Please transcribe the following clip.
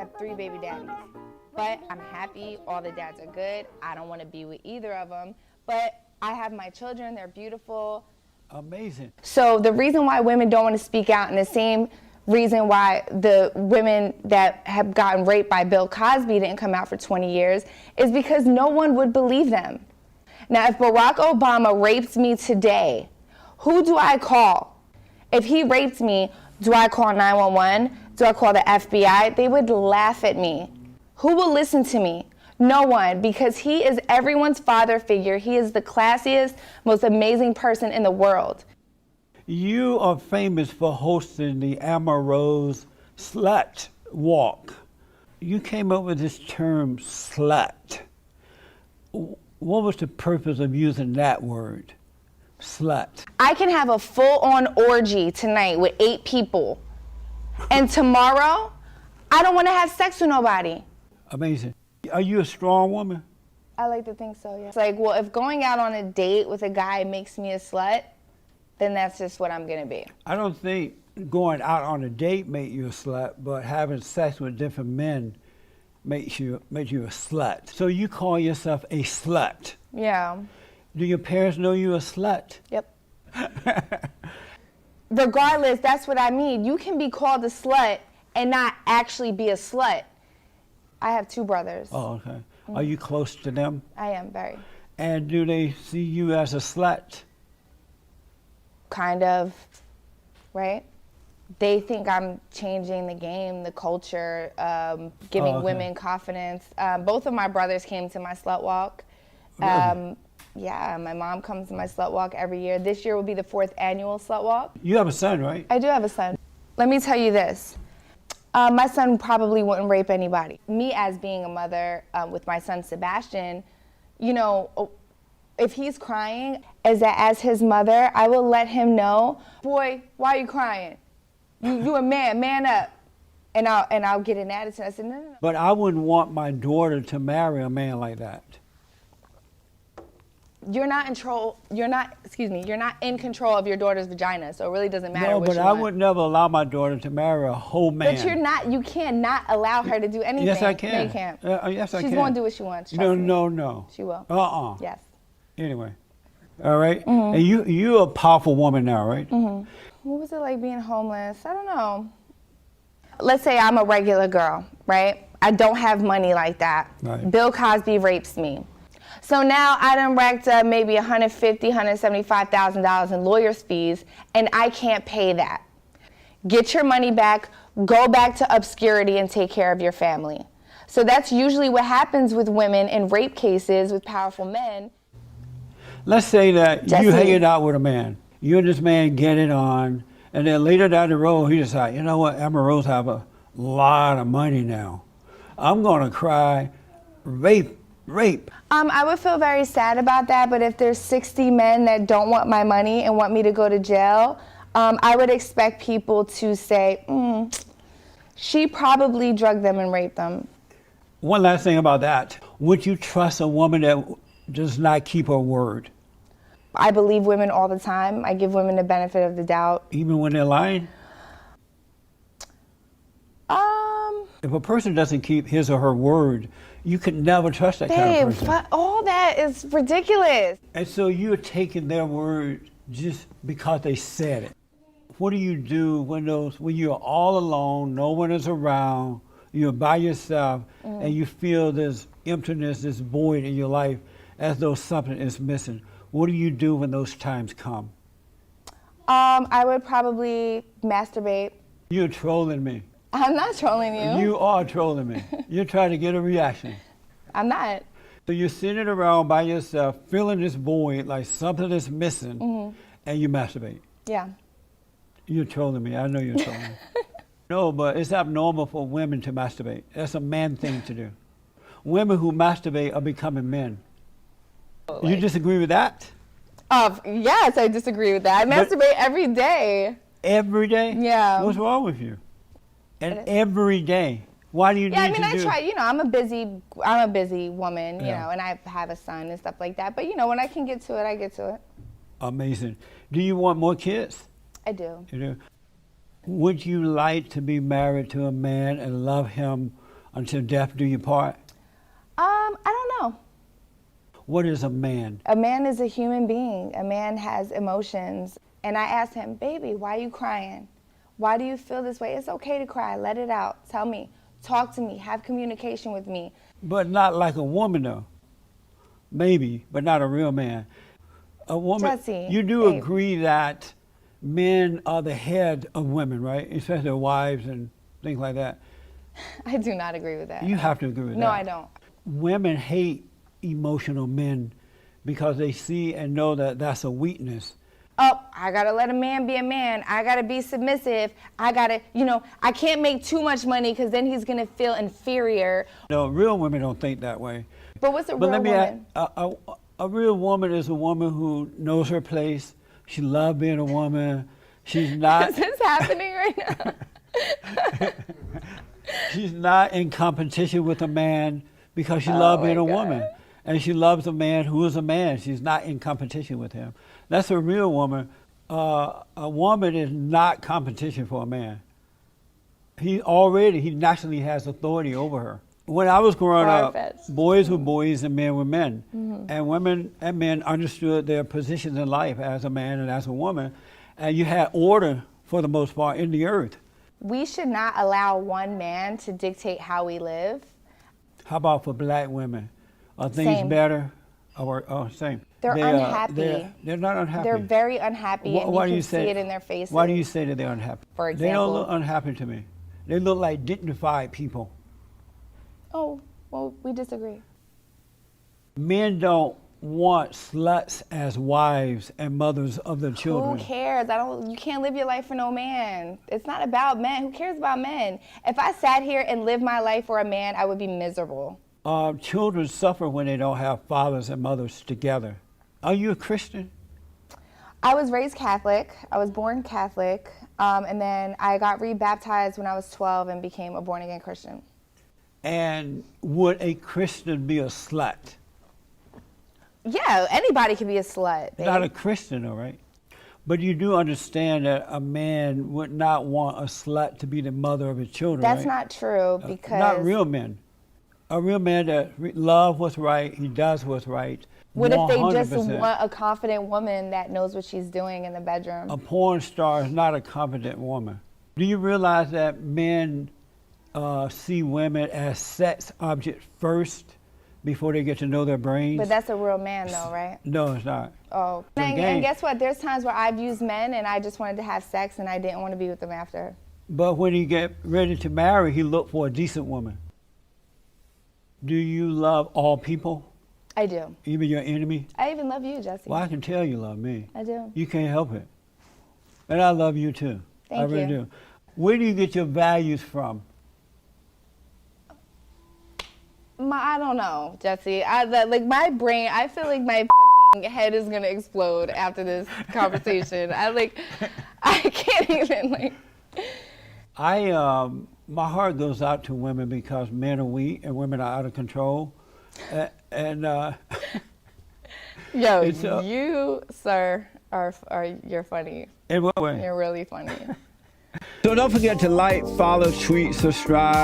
have 3 baby daddies. But I'm happy, all the dads are good. I don't want to be with either of them. But I have my children, they're beautiful. Amazing. So the reason why women don't want to speak out, and the same reason why the women that have gotten raped by Bill Cosby didn't come out for 20 years, is because no one would believe them. Now, if Barack Obama rapes me today, who do I call? If he raped me, do I call 911? Do I call the FBI? They would laugh at me. Who will listen to me? No one, because he is everyone's father figure. He is the classiest, most amazing person in the world. You are famous for hosting the Rose Slut Walk. You came up with this term, slut. What was the purpose of using that word, slut? I can have a full-on orgy tonight with 8 people, and tomorrow, I don't want to have sex with nobody. Amazing. Are you a strong woman? I like to think so, yeah. It's like, well, if going out on a date with a guy makes me a slut, then that's just what I'm going to be. I don't think going out on a date makes you a slut, but having sex with different men makes you a slut. So you call yourself a slut. Yeah. Do your parents know you a slut? Yep. Regardless, that's what I mean. You can be called a slut and not actually be a slut. I have 2 brothers. Oh, okay. Mm-hmm. Are you close to them? I am, very. And do they see you as a slut? Kind of, right? They think I'm changing the game, the culture, giving women confidence. Both of my brothers came to my slut walk. Really? Yeah, my mom comes to my slut walk every year. This year will be the 4th annual slut walk. You have a son, right? I do have a son. Let me tell you this. My son probably wouldn't rape anybody. Me, as being a mother with my son Sebastian, you know, if he's crying, as his mother, I will let him know, boy, why are you crying? You a man up. And I'll get an attitude. I said, no. But I wouldn't want my daughter to marry a man like that. You're not in control. You're not in control of your daughter's vagina, so it really doesn't matter. No, what but you I want. would never allow my daughter to marry a whole man. But you cannot allow her to do anything. Yes, I can. No, you can't. Yes, I can. She's going to do what she wants. Trust me. No. She will. Yes. Anyway, all right. And you're a powerful woman now, right? What was it like being homeless? I don't know. Let's say I'm a regular girl, right? I don't have money like that. Right. Bill Cosby rapes me. So now I done racked up maybe $150,000, $175,000 in lawyer's fees, and I can't pay that. Get your money back, go back to obscurity, and take care of your family. So that's usually what happens with women in rape cases with powerful men. Let's say that you hanging out with a man. You and this man get it on, and then later down the road, he decides, you know what, Rose have a lot of money now. I'm going to cry rape. I would feel very sad about that, but if there's 60 men that don't want my money and want me to go to jail, I would expect people to say, she probably drugged them and raped them. One last thing about that. Would you trust a woman that does not keep her word? I believe women all the time. I give women the benefit of the doubt. Even when they're lying? If a person doesn't keep his or her word, you could never trust that kind of person. All that is ridiculous. And so you're taking their word just because they said it. What do you do when you're all alone, no one is around, you're by yourself, and you feel this emptiness, this void in your life as though something is missing? What do you do when those times come? I would probably masturbate. You're trolling me. I'm not trolling you. You are trolling me. You're trying to get a reaction. I'm not. So you're sitting around by yourself, feeling this void, like something is missing, and you masturbate. Yeah. You're trolling me. I know you're trolling me. No, but it's abnormal for women to masturbate. That's a man thing to do. Women who masturbate are becoming men. You disagree with that? Yes, I disagree with that. I masturbate every day. Every day? Yeah. What's wrong with you? And every day. Why do you need to do? Yeah, I mean, I try. I'm a busy woman, you know, and I have a son and stuff like that. But when I can get to it, I get to it. Amazing. Do you want more kids? I do. You do. Would you like to be married to a man and love him until death do you part? I don't know. What is a man? A man is a human being. A man has emotions. And I asked him, baby, why are you crying? Why do you feel this way? It's okay to cry. Let it out. Tell me. Talk to me. Have communication with me. But not like a woman, though. Maybe, but not a real man. A woman, Jesse, you do babe. agree that men are the head of women, right? Especially their wives and things like that. I do not agree with that. You have to agree with that. No, I don't. Women hate emotional men because they see and know that that's a weakness. Oh, I gotta let a man be a man. I gotta be submissive. I gotta, I can't make too much money because then he's gonna feel inferior. No, real women don't think that way. But what's a But real let me woman? a real woman is a woman who knows her place. She loves being a woman. She's not. Is this happening right now? She's not in competition with a man because she Oh loves being my a God. woman. And she loves a man who is a man. She's not in competition with him. That's a real woman. A woman is not competition for a man. He naturally has authority over her. When I was growing up, Far-fetched. boys were boys and men were men. Mm-hmm. And women and men understood their positions in life as a man and as a woman. And you had order, for the most part, in the earth. We should not allow one man to dictate how we live. How about for black women? Are things Same. better? Same. They're unhappy. They're not unhappy. They're very unhappy, and you can see it in their faces. Why do you say that they're unhappy? For They don't look example. unhappy to me. They look like dignified people. Oh, well, we disagree. Men don't want sluts as wives and mothers of their children. Who cares? You can't live your life for no man. It's not about men. Who cares about men? If I sat here and lived my life for a man, I would be miserable. Children suffer when they don't have fathers and mothers together. Are you a Christian? I was raised Catholic. I was born Catholic. And then I got rebaptized when I was 12 and became a born-again Christian. And would a Christian be a slut? Yeah, anybody can be a slut, babe. Not a Christian, all right? But you do understand that a man would not want a slut to be the mother of his children, That's right? not true because... Not real men. A real man that loves what's right, he does what's right. What if they just 100%. want a confident woman that knows what she's doing in the bedroom? A porn star is not a confident woman. Do you realize that men see women as sex objects first before they get to know their brains? But that's a real man though, right? No, it's not. Oh. It's a And game. guess what? There's times where I've used men and I just wanted to have sex and I didn't want to be with them after. But when he get ready to marry, he look for a decent woman. Do you love all people, I do. even your enemy? I even love you, Jesse. Well, I can tell you love me. I do. You can't help it. And I love you too. I Thank really you. do. Where do you get your values from? I don't know, Jesse. My brain, I feel like my fucking head is gonna explode after this conversation. I can't even My heart goes out to women because men are weak and women are out of control. Yo, It's, you, sir, you're funny. In what way? You're really funny. So don't forget to like, follow, tweet, subscribe.